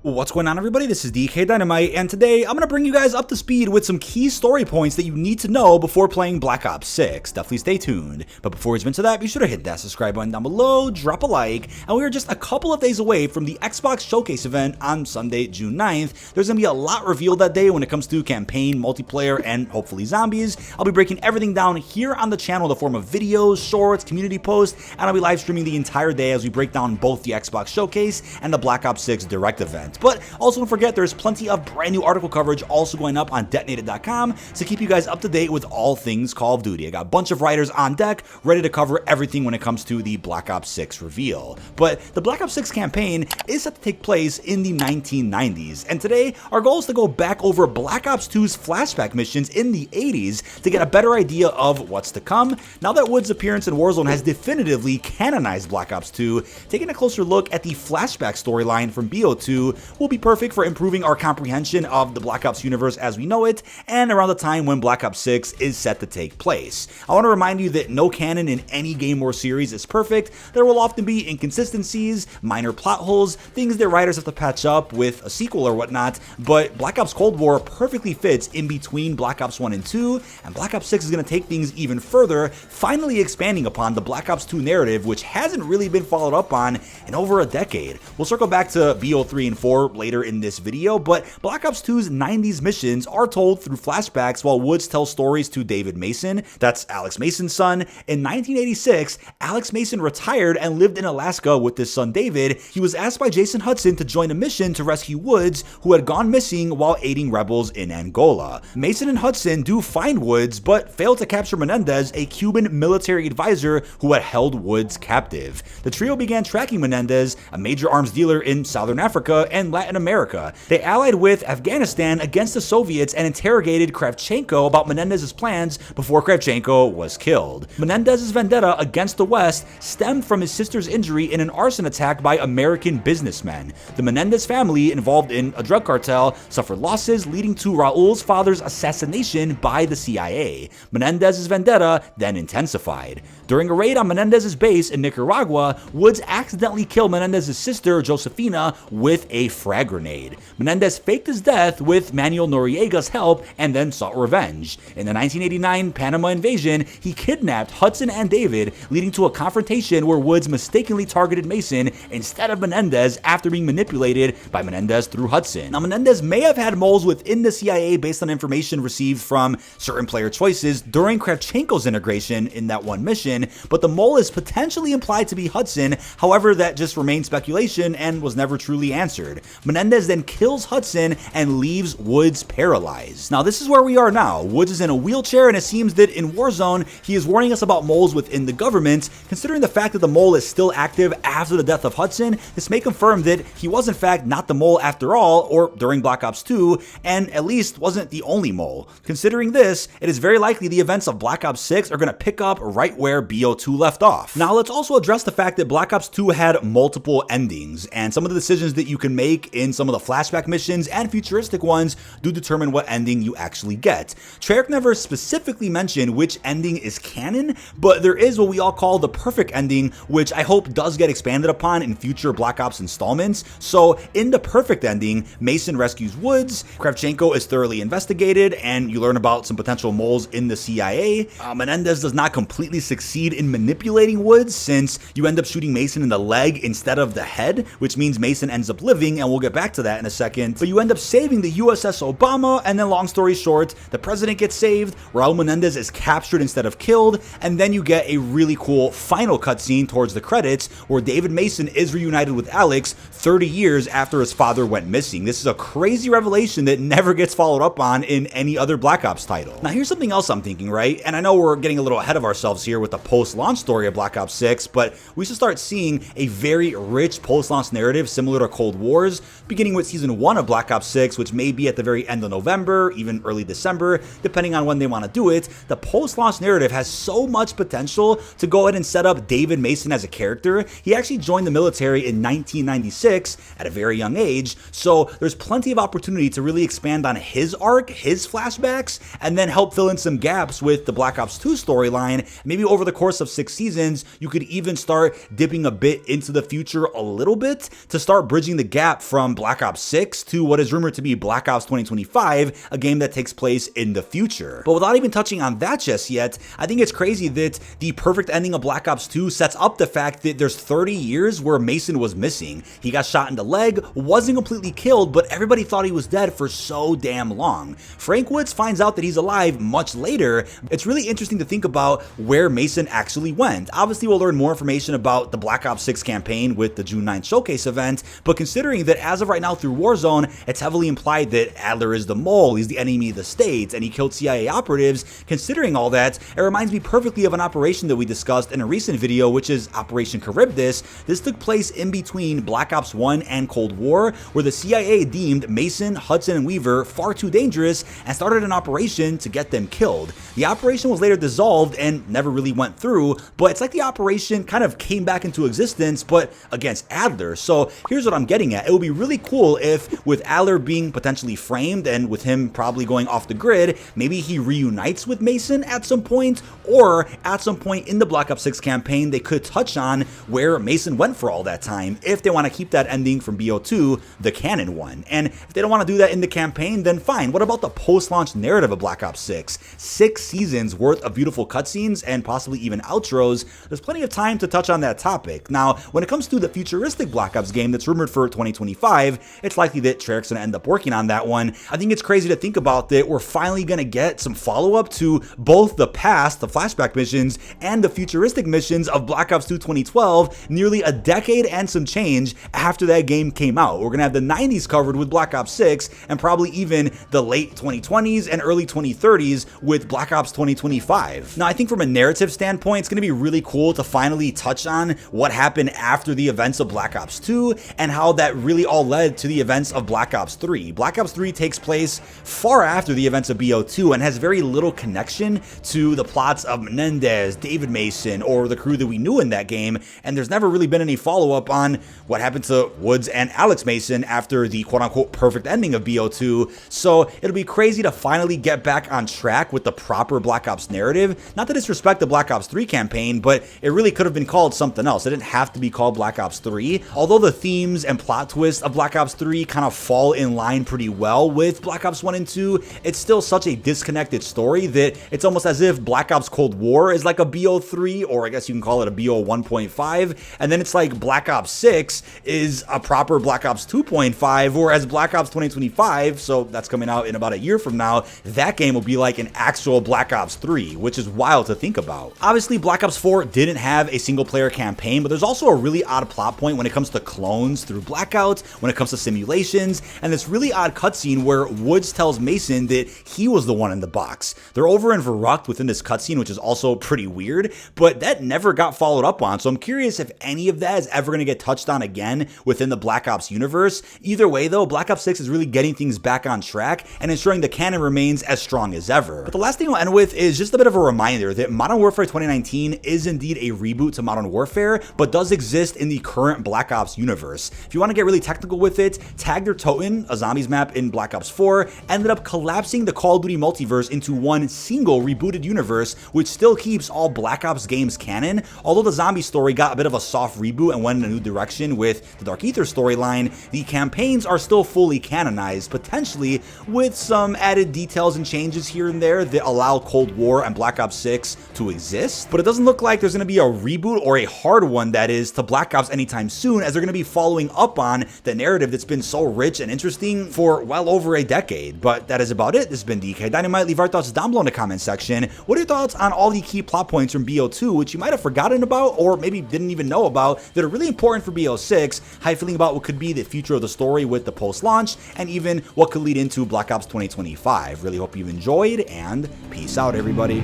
What's going on, everybody? This is dkdynamite, and today I'm going to bring you guys up to speed with some key story points that you need to know before playing Black Ops 6. Definitely stay tuned. But before we jump into that, be sure to hit that subscribe button down below, drop a like, and we are just a couple of days away from the Xbox Showcase event on Sunday, June 9th. There's going to be a lot revealed that day when it comes to campaign, multiplayer, and hopefully zombies. I'll be breaking everything down here on the channel in the form of videos, shorts, community posts, and I'll be live streaming the entire day as we break down both the Xbox Showcase and the Black Ops 6 Direct event. But also don't forget, there's plenty of brand new article coverage also going up on dkdynamite.com to keep you guys up to date with all things Call of Duty. I got a bunch of writers on deck ready to cover everything when it comes to the Black Ops 6 reveal. But the Black Ops 6 campaign is set to take place in the 1990s, and today our goal is to go back over Black Ops 2's flashback missions in the 80s to get a better idea of what's to come. Now that Wood's appearance in Warzone has definitively canonized Black Ops 2, taking a closer look at the flashback storyline from BO2 will be perfect for improving our comprehension of the Black Ops universe as we know it, and around the time when Black Ops 6 is set to take place. I want to remind you that no canon in any game or series is perfect. There will often be inconsistencies, minor plot holes, things that writers have to patch up with a sequel or whatnot, but Black Ops Cold War perfectly fits in between Black Ops 1 and 2, and Black Ops 6 is going to take things even further, finally expanding upon the Black Ops 2 narrative, which hasn't really been followed up on in over a decade. We'll circle back to BO3 and 4 later in this video, but Black Ops 2's 90s missions are told through flashbacks while Woods tells stories to David Mason, that's Alex Mason's son. In 1986, Alex Mason retired and lived in Alaska with his son David. He was asked by Jason Hudson to join a mission to rescue Woods, who had gone missing while aiding rebels in Angola. Mason and Hudson do find Woods, but fail to capture Menendez, a Cuban military advisor who had held Woods captive. The trio began tracking Menendez, a major arms dealer in Southern Africa and Latin America. They allied with Afghanistan against the Soviets and interrogated Kravchenko about Menendez's plans before Kravchenko was killed. Menendez's vendetta against the West stemmed from his sister's injury in an arson attack by American businessmen. The Menendez family, involved in a drug cartel, suffered losses, leading to Raul's father's assassination by the CIA. Menendez's vendetta then intensified. During a raid on Menendez's base in Nicaragua, Woods accidentally killed Menendez's sister, Josefina, with a frag grenade. Menendez faked his death with Manuel Noriega's help and then sought revenge. In the 1989 Panama invasion, he kidnapped Hudson and David, leading to a confrontation where Woods mistakenly targeted Mason instead of Menendez after being manipulated by Menendez through Hudson. Now, Menendez may have had moles within the CIA based on information received from certain player choices during Kravchenko's integration in that one mission, but the mole is potentially implied to be Hudson. However, that just remains speculation and was never truly answered. Menendez then kills Hudson and leaves Woods paralyzed. Now, this is where we are now. Woods is in a wheelchair, and it seems that in Warzone, he is warning us about moles within the government. Considering the fact that the mole is still active after the death of Hudson, this may confirm that he was in fact not the mole after all, or during Black Ops 2, and at least wasn't the only mole. Considering this, it is very likely the events of Black Ops 6 are going to pick up right where BO2 left off. Now, let's also address the fact that Black Ops 2 had multiple endings, and some of the decisions that you can make in some of the flashback missions and futuristic ones do determine what ending you actually get. Treyarch never specifically mentioned which ending is canon, but there is what we all call the perfect ending, which I hope does get expanded upon in future Black Ops installments. So in the perfect ending, Mason rescues Woods, Kravchenko is thoroughly investigated, and you learn about some potential moles in the CIA. Menendez does not completely succeed in manipulating Woods, since you end up shooting Mason in the leg instead of the head, which means Mason ends up living, and we'll get back to that in a second. But you end up saving the USS Obama, and then long story short, the president gets saved, Raul Menendez is captured instead of killed, and then you get a really cool final cutscene towards the credits where David Mason is reunited with Alex 30 years after his father went missing. This is a crazy revelation that never gets followed up on in any other Black Ops title. Now, here's something else I'm thinking, right? And I know we're getting a little ahead of ourselves here with the post-launch story of Black Ops 6, but we should start seeing a very rich post-launch narrative similar to Cold War's, beginning with Season 1 of Black Ops 6, which may be at the very end of November, even early December, depending on when they want to do it. The post-launch narrative has so much potential to go ahead and set up David Mason as a character. He actually joined the military in 1996 at a very young age, so there's plenty of opportunity to really expand on his arc, his flashbacks, and then help fill in some gaps with the Black Ops 2 storyline. Maybe over the course of 6 seasons, you could even start dipping a bit into the future a little bit to start bridging the gap gap from Black Ops 6 to what is rumored to be Black Ops 2025, a game that takes place in the future. But without even touching on that just yet, I think it's crazy that the perfect ending of Black Ops 2 sets up the fact that there's 30 years where Mason was missing. He got shot in the leg, wasn't completely killed, but everybody thought he was dead for so damn long. Frank Woods finds out that he's alive much later. It's really interesting to think about where Mason actually went. Obviously, we'll learn more information about the Black Ops 6 campaign with the June 9th showcase event, but considering that as of right now through Warzone, it's heavily implied that Adler is the mole, he's the enemy of the states, and he killed CIA operatives. Considering all that, it reminds me perfectly of an operation that we discussed in a recent video, which is Operation Charybdis. This took place in between Black Ops 1 and Cold War, where the CIA deemed Mason, Hudson, and Weaver far too dangerous and started an operation to get them killed. The operation was later dissolved and never really went through, but it's like the operation kind of came back into existence, but against Adler. So here's what I'm getting at. It would be really cool if, with Adler being potentially framed and with him probably going off the grid, maybe he reunites with Mason at some point, or at some point in the Black Ops 6 campaign, they could touch on where Mason went for all that time, if they want to keep that ending from BO2, the canon one. And if they don't want to do that in the campaign, then fine. What about the post-launch narrative of Black Ops 6? 6 seasons worth of beautiful cutscenes and possibly even outros. There's plenty of time to touch on that topic. Now, when it comes to the futuristic Black Ops game that's rumored for 2025, it's likely that Treyarch's going to end up working on that one. I think it's crazy to think about that we're finally going to get some follow-up to both the past, the flashback missions, and the futuristic missions of Black Ops 2 2012, nearly a decade and some change after that game came out. We're going to have the 90s covered with Black Ops 6, and probably even the late 2020s and early 2030s with Black Ops 2025. Now, I think from a narrative standpoint, it's going to be really cool to finally touch on what happened after the events of Black Ops 2 and how that really all led to the events of Black Ops 3. Black Ops 3 takes place far after the events of BO2 and has very little connection to the plots of Menendez, David Mason, or the crew that we knew in that game, and there's never really been any follow-up on what happened to Woods and Alex Mason after the quote-unquote perfect ending of BO2, so it'll be crazy to finally get back on track with the proper Black Ops narrative. Not to disrespect the Black Ops 3 campaign, but it really could have been called something else. It didn't have to be called Black Ops 3. Although the themes and plot twists of Black Ops 3 kind of fall in line pretty well with Black Ops 1 and 2, it's still such a disconnected story that it's almost as if Black Ops Cold War is like a BO3, or I guess you can call it a BO 1.5, and then it's like Black Ops 6 is a proper Black Ops 2.5, whereas Black Ops 2025, so that's coming out in about a year from now, that game will be like an actual Black Ops 3, which is wild to think about. Obviously, Black Ops 4 didn't have a single player campaign, but there's also a really odd plot point when it comes to clones through Blackout, when it comes to simulations, and this really odd cutscene where Woods tells Mason that he was the one in the box. They're over in Verrucht within this cutscene, which is also pretty weird, but that never got followed up on, so I'm curious if any of that is ever going to get touched on again within the Black Ops universe. Either way though, Black Ops 6 is really getting things back on track and ensuring the canon remains as strong as ever. But the last thing I'll end with is just a bit of a reminder that Modern Warfare 2019 is indeed a reboot to Modern Warfare, but does exist in the current Black Ops universe. If you want to get really technical with it, Tag der Toten, a zombies map in Black Ops 4, ended up collapsing the Call of Duty multiverse into one single rebooted universe, which still keeps all Black Ops games canon. Although the zombie story got a bit of a soft reboot and went in a new direction with the Dark Ether storyline, the campaigns are still fully canonized, potentially with some added details and changes here and there that allow Cold War and Black Ops 6 to exist. But it doesn't look like there's going to be a reboot, or a hard one that is, to Black Ops anytime soon, as they're going to be following up on the narrative that's been so rich and interesting for well over a decade. But that is about it. This has been dkdynamite. Leave our thoughts down below in the comment section. What are your thoughts on all the key plot points from BO2, which you might have forgotten about or maybe didn't even know about, that are really important for BO6? How you feeling about what could be the future of the story with the post-launch, and even what could lead into Black Ops 2025? Really hope you've enjoyed, and peace out, everybody.